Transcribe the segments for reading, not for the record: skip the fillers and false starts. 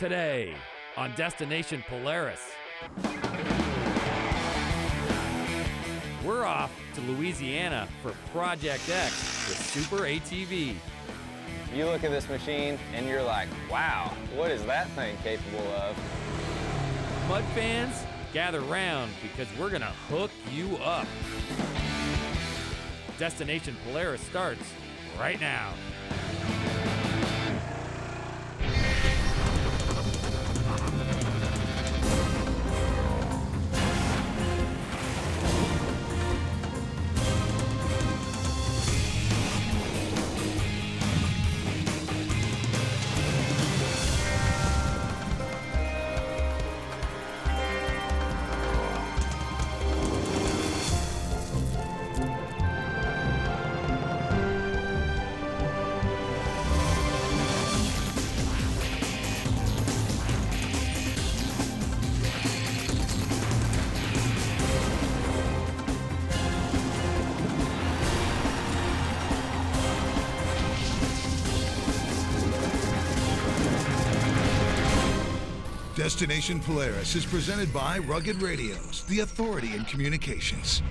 Today on Destination Polaris. We're off to Louisiana for Project X with Super ATV. You look at this machine and you're like, wow, what is that thing capable of? Mud fans, gather round because we're gonna hook you up. Destination Polaris starts right now. Destination Polaris is presented by Rugged Radios, the authority in communications.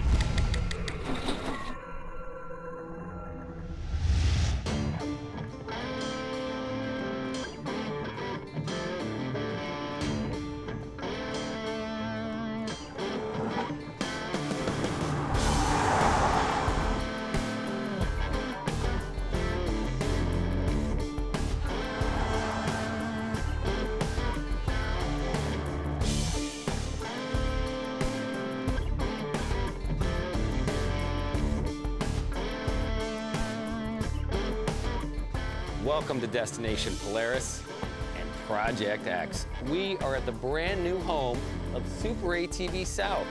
Welcome to Destination Polaris and Project X. We are at the brand new home of Super ATV South.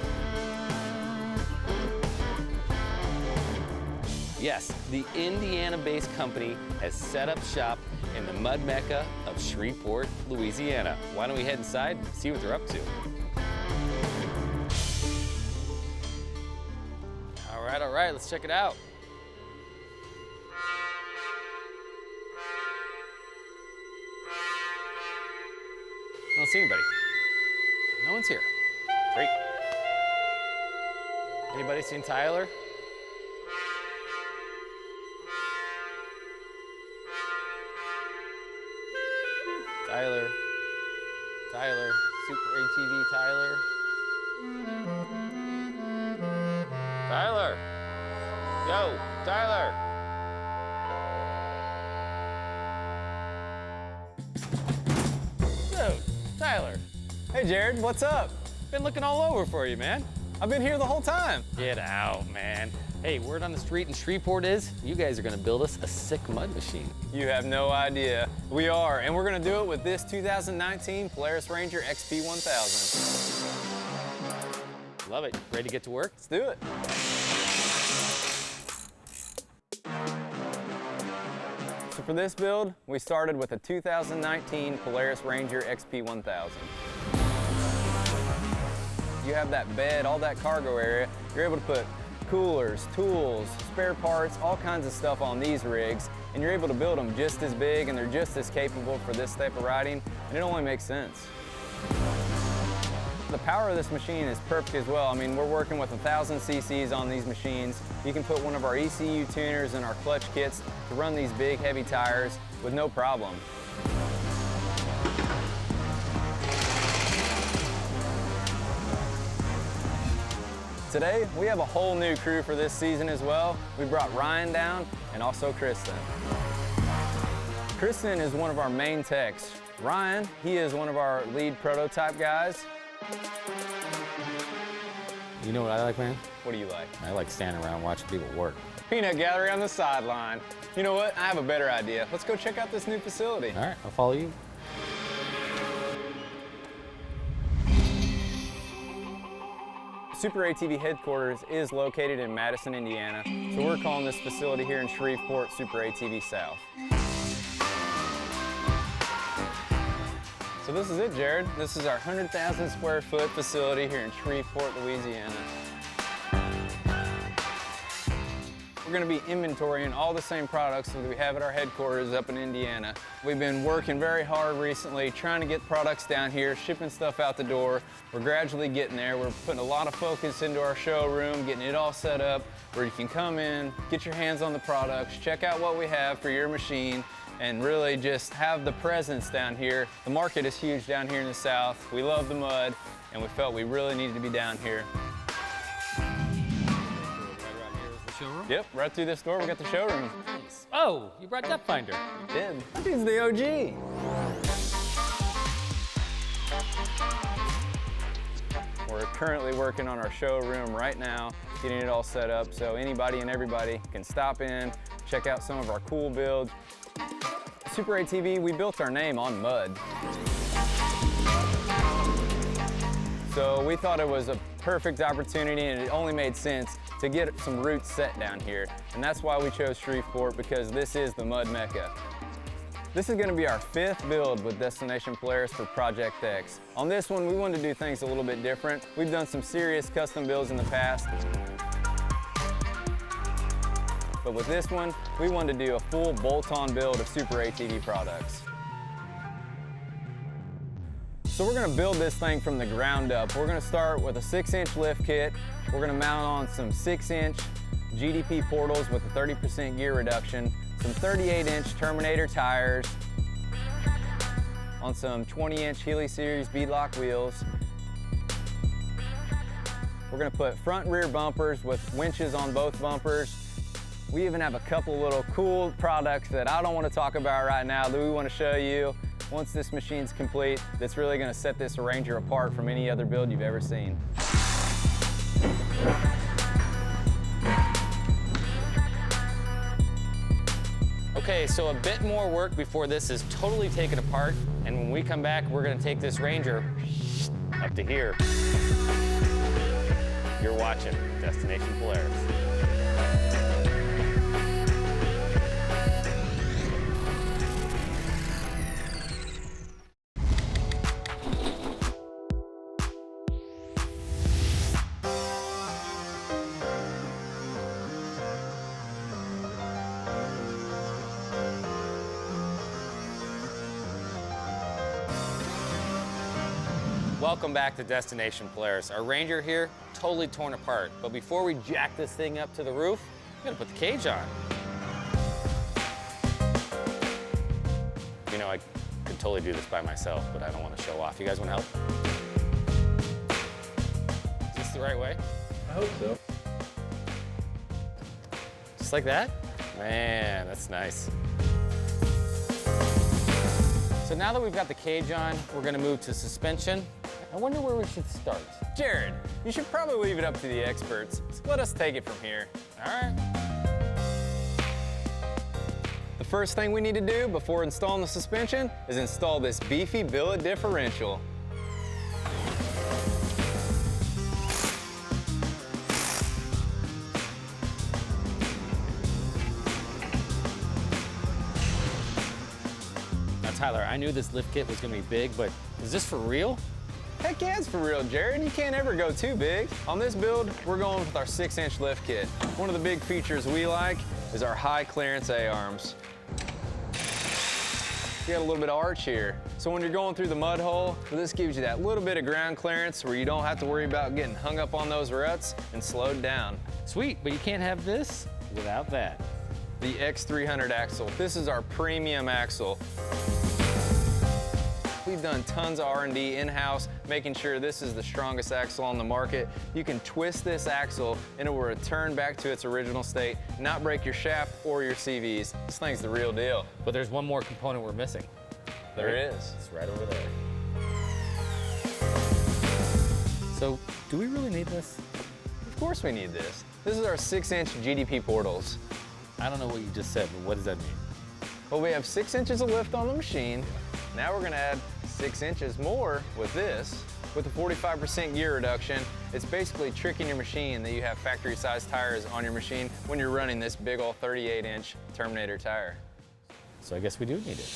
Yes, the Indiana-based company has set up shop in the mud mecca of Shreveport, Louisiana. Why don't we head inside and see what they're up to? All right, let's check it out. I don't see anybody. No one's here. Great. Anybody seen Tyler? Tyler, Super ATV Tyler. Tyler! Yo, Tyler! Tyler. Hey Jared, what's up? Been looking all over for you, man. I've been here the whole time. Get out, man. Hey, word on the street in Shreveport is you guys are gonna build us a sick mud machine. You have no idea. We are, and we're gonna do it with this 2019 Polaris Ranger XP 1000. Love it. Ready to get to work? Let's do it. So for this build, we started with a 2019 Polaris Ranger XP 1000. You have that bed, all that cargo area. You're able to put coolers, tools, spare parts, all kinds of stuff on these rigs, and you're able to build them just as big and they're just as capable for this type of riding, and it only makes sense. The power of this machine is perfect as well. I mean, we're working with 1,000 cc's on these machines. You can put one of our ECU tuners in our clutch kits to run these big, heavy tires with no problem. Today, we have a whole new crew for this season as well. We brought Ryan down and also Kristen. Kristen is one of our main techs. Ryan, he is one of our lead prototype guys. You know what I like, man? What do you like? I like standing around watching people work. Peanut gallery on the sideline. You know what? I have a better idea. Let's go check out this new facility. All right, I'll follow you. Super ATV headquarters is located in Madison, Indiana, so we're calling this facility here in Shreveport Super ATV South. So this is it, Jared. This is our 100,000 square foot facility here in Shreveport, Louisiana. we're gonna be inventorying all the same products that we have at our headquarters up in Indiana. We've been working very hard recently, trying to get products down here, shipping stuff out the door. We're gradually getting there. We're putting a lot of focus into our showroom, getting it all set up where you can come in, get your hands on the products, check out what we have for your machine, and really just have the presence down here. The market is huge down here in the South. We love the mud, and we felt we really needed to be down here. Showroom? Yep, right through this door, we got the showroom. Nice. Oh, you brought Depth Finder. Did. That dude's the OG. We're currently working on our showroom right now, getting it all set up so anybody and everybody can stop in, check out some of our cool builds. Super ATV, we built our name on mud. So we thought it was a perfect opportunity, and it only made sense to get some roots set down here. And that's why we chose Shreveport, because this is the mud mecca. This is gonna be our 5th build with Destination Polaris for Project X. On this one, we wanted to do things a little bit different. We've done some serious custom builds in the past. But with this one, we wanted to do a full bolt-on build of Super ATV products. So we're gonna build this thing from the ground up. We're gonna start with a 6-inch lift kit. We're gonna mount on some 6-inch GDP portals with a 30% gear reduction, some 38-inch Terminator tires, on some 20-inch Healy Series beadlock wheels. We're gonna put front and rear bumpers with winches on both bumpers. We even have a couple little cool products that I don't want to talk about right now that we want to show you once this machine's complete, that's really going to set this Ranger apart from any other build you've ever seen. Okay, so a bit more work before this is totally taken apart, and when we come back, we're gonna take this Ranger up to here. You're watching Destination Polaris. Welcome back to Destination Polaris. Our Ranger here, totally torn apart. But before we jack this thing up to the roof, we gotta put the cage on. You know, I could totally do this by myself, but I don't want to show off. You guys want to help? Is this the right way? I hope so. Just like that? Man, that's nice. So now that we've got the cage on, we're gonna move to suspension. I wonder where we should start. Jared, you should probably leave it up to the experts. So let us take it from here. All right. The first thing we need to do before installing the suspension is install this beefy billet differential. Now, Tyler, I knew this lift kit was gonna be big, but is this for real? Heck yeah, it's for real, Jared. You can't ever go too big. On this build, we're going with our 6-inch lift kit. One of the big features we like is our high clearance A-arms. You got a little bit of arch here. So when you're going through the mud hole, this gives you that little bit of ground clearance where you don't have to worry about getting hung up on those ruts and slowed down. Sweet, but you can't have this without that. The X300 axle. This is our premium axle. We've done tons of R&D in-house, making sure this is the strongest axle on the market. You can twist this axle and it will return back to its original state, not break your shaft or your CVs. This thing's the real deal. But there's one more component we're missing. There is. It's right over there. So, do we really need this? Of course we need this. This is our 6-inch GDP portals. I don't know what you just said, but what does that mean? Well, we have 6 inches of lift on the machine. Now we're gonna add 6 inches more with this. With a 45% gear reduction, it's basically tricking your machine that you have factory-sized tires on your machine when you're running this big old 38-inch Terminator tire. So I guess we do need it.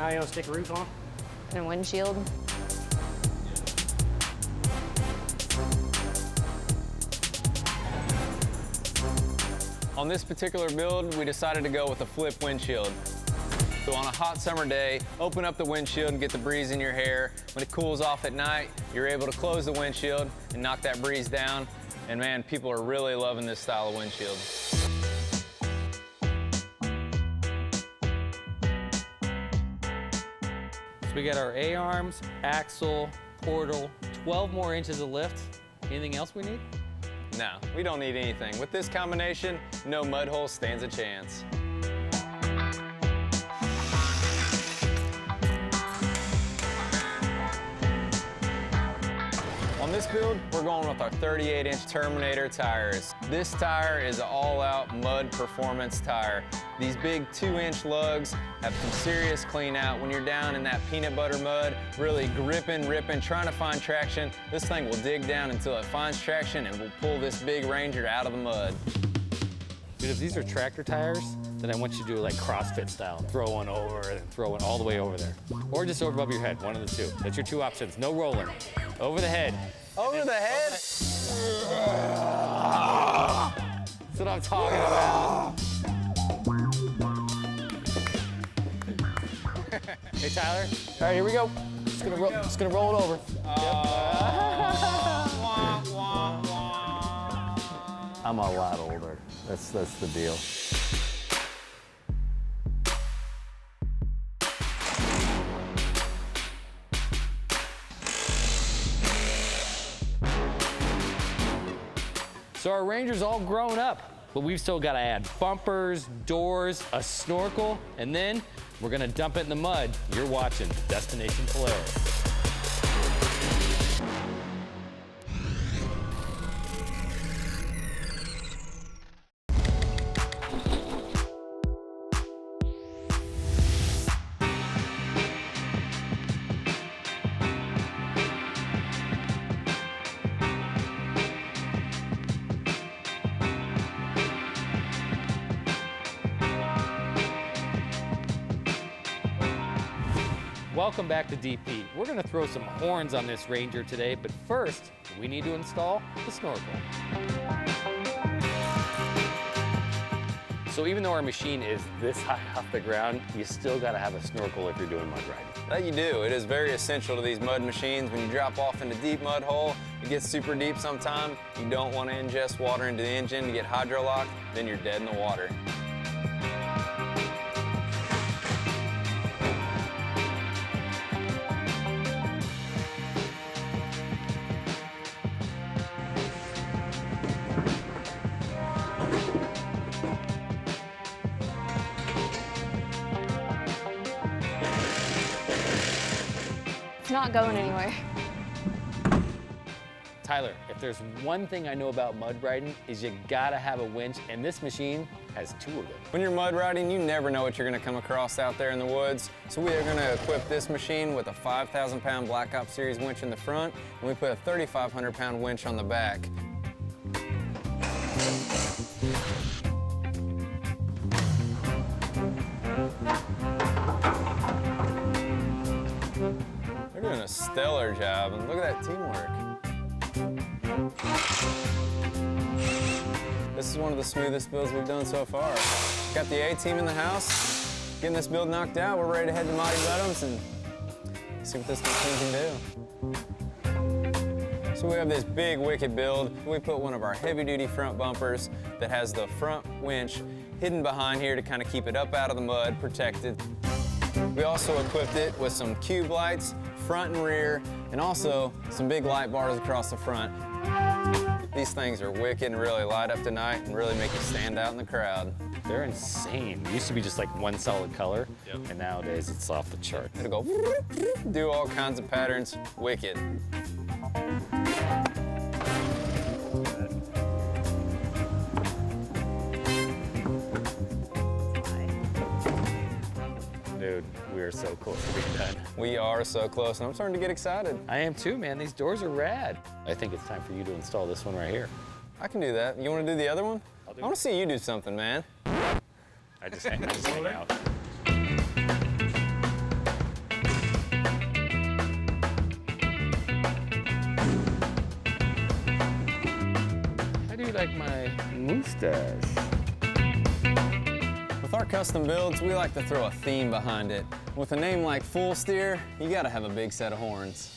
Now you want to stick a roof on? And a windshield. On this particular build, we decided to go with a flip windshield. So on a hot summer day, open up the windshield and get the breeze in your hair. When it cools off at night, you're able to close the windshield and knock that breeze down. And man, people are really loving this style of windshield. So we got our A-arms, axle, portal, 12 more inches of lift. Anything else we need? No, we don't need anything. With this combination, no mud hole stands a chance. On this build, we're going with our 38-inch Terminator tires. This tire is an all-out mud performance tire. These big 2-inch lugs have some serious clean out. When you're down in that peanut butter mud, really gripping, ripping, trying to find traction, this thing will dig down until it finds traction and will pull this big Ranger out of the mud. Dude, if these are tractor tires, then I want you to do like CrossFit style. Throw one over and then throw one all the way over there. Or just over above your head, one of the two. That's your two options, no rolling. Over the head. Over the head? That's what I'm talking about. Hey, Tyler. All right, here we go. Just gonna roll it over. I'm a lot older. That's the deal. So our Ranger's all grown up, but we've still got to add bumpers, doors, a snorkel, and then we're gonna dump it in the mud. You're watching Destination Polaris. Welcome back to DP. We're gonna throw some horns on this Ranger today, but first, we need to install the snorkel. So even though our machine is this high off the ground, you still gotta have a snorkel if you're doing mud riding. That you do. It is very essential to these mud machines. When you drop off into deep mud hole, it gets super deep sometime. You don't want to ingest water into the engine to get hydrolocked, then you're dead in the water. It's not going anywhere. Tyler, if there's one thing I know about mud riding is you gotta have a winch, and this machine has two of them. When you're mud riding, you never know what you're gonna come across out there in the woods. So we are gonna equip this machine with a 5,000-pound Black Ops Series winch in the front, and we put a 3,500-pound winch on the back. They're doing a stellar job, and look at that teamwork. This is one of the smoothest builds we've done so far. Got the A-team in the house, getting this build knocked out. We're ready to head to Mighty Bottoms and see what this machine can do. So we have this big wicked build. We put one of our heavy-duty front bumpers that has the front winch hidden behind here to kind of keep it up out of the mud, protected. We also equipped it with some cube lights, front and rear, and also some big light bars across the front. These things are wicked and really light up tonight and really make you stand out in the crowd. They're insane. It used to be just like one solid color, and nowadays it's off the chart. It'll go, do all kinds of patterns, wicked. Dude, we are so close to being done. We are so close, and I'm starting to get excited. I am too, man. These doors are rad. I think it's time for you to install this one right here. I can do that. You want to do the other one? I want to see you do something, man. I just hang out. you like my mustache? With our custom builds, we like to throw a theme behind it. With a name like Full Steer, you gotta have a big set of horns.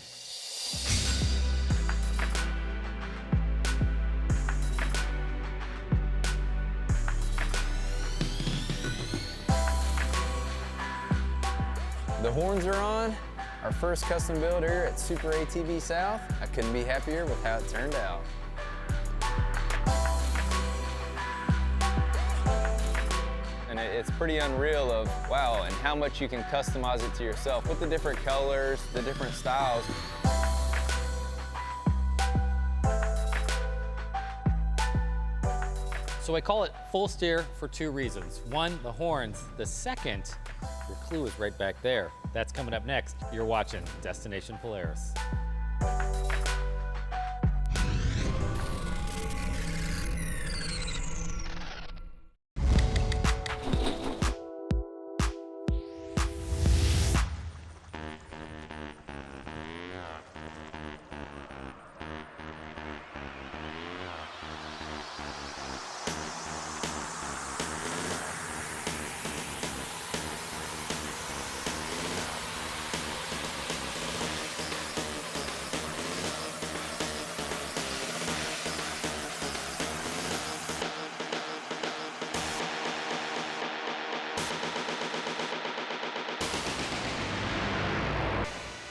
The horns are on. Our first custom build here at Super ATV South. I couldn't be happier with how it turned out. And it's pretty unreal of, wow, and how much you can customize it to yourself with the different colors, the different styles. So I call it full steer for two reasons. One, the horns. The second, your clue is right back there. That's coming up next. You're watching Destination Polaris.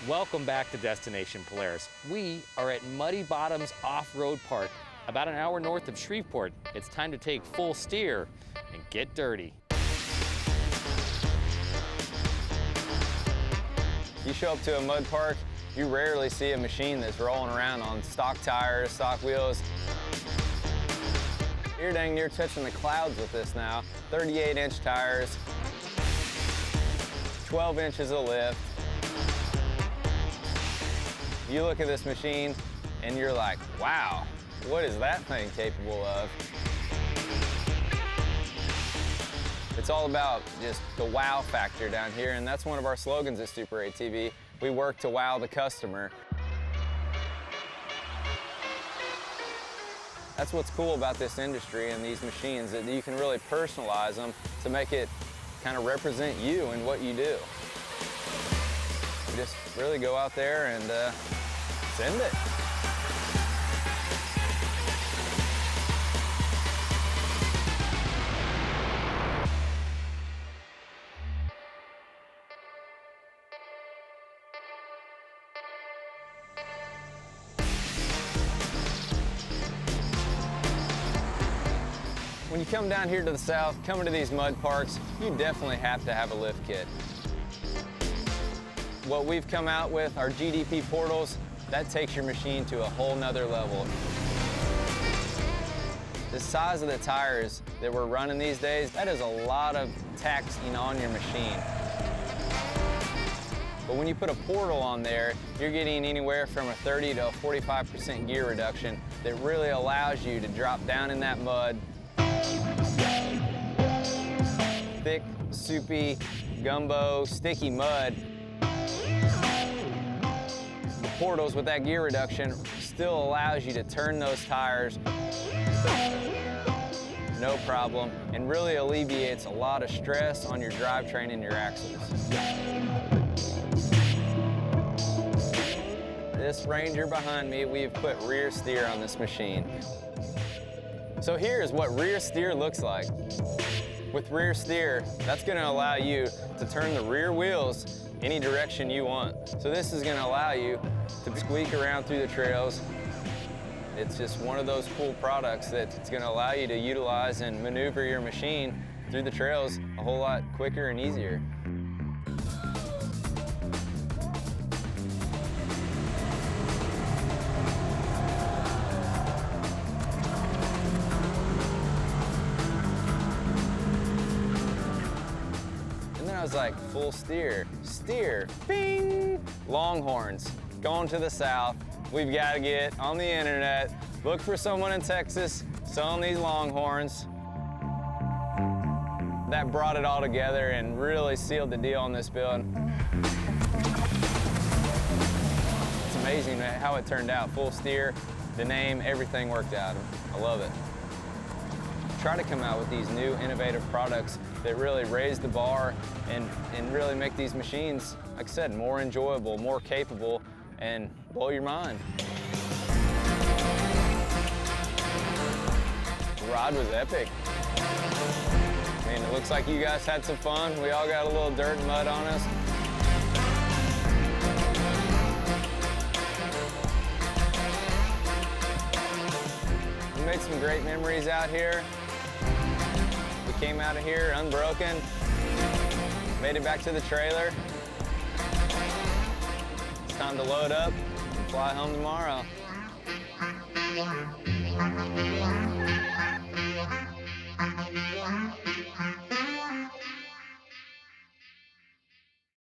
Welcome back to Destination Polaris. We are at Muddy Bottoms Off-Road Park, about an hour north of Shreveport. It's time to take full steer and get dirty. You show up to a mud park, you rarely see a machine that's rolling around on stock tires, stock wheels. You're dang near touching the clouds with this now. 38-inch tires, 12 inches of lift. You look at this machine and you're like, wow, what is that thing capable of? It's all about just the wow factor down here, and that's one of our slogans at Super ATV. We work to wow the customer. That's what's cool about this industry and these machines, that you can really personalize them to make it kind of represent you and what you do. You just really go out there and send it. When you come down here to the south, coming to these mud parks, you definitely have to have a lift kit. What we've come out with, our GDP portals, that takes your machine to a whole nother level. The size of the tires that we're running these days, that is a lot of taxing on your machine. But when you put a portal on there, you're getting anywhere from a 30 to a 45% gear reduction that really allows you to drop down in that mud. Thick, soupy, gumbo, sticky mud. The portals with that gear reduction still allows you to turn those tires no problem, and really alleviates a lot of stress on your drivetrain and your axles. This Ranger behind me, we've put rear steer on this machine. So here's what rear steer looks like. With rear steer, that's going to allow you to turn the rear wheels any direction you want. So this is going to allow you to squeak around through the trails. It's just one of those cool products that's going to allow you to utilize and maneuver your machine through the trails a whole lot quicker and easier. I was like, full steer, steer, bing! Longhorns, going to the south. We've got to get on the internet, look for someone in Texas selling these Longhorns. That brought it all together and really sealed the deal on this build. It's amazing how it turned out. Full steer, the name, everything worked out. I love it. try to come out with these new innovative products that really raise the bar and really make these machines, like I said, more enjoyable, more capable, and blow your mind. The ride was epic. I mean, it looks like you guys had some fun. We all got a little dirt and mud on us. We made some great memories out here. We came out of here unbroken, made it back to the trailer. It's time to load up and fly home tomorrow. Thank you.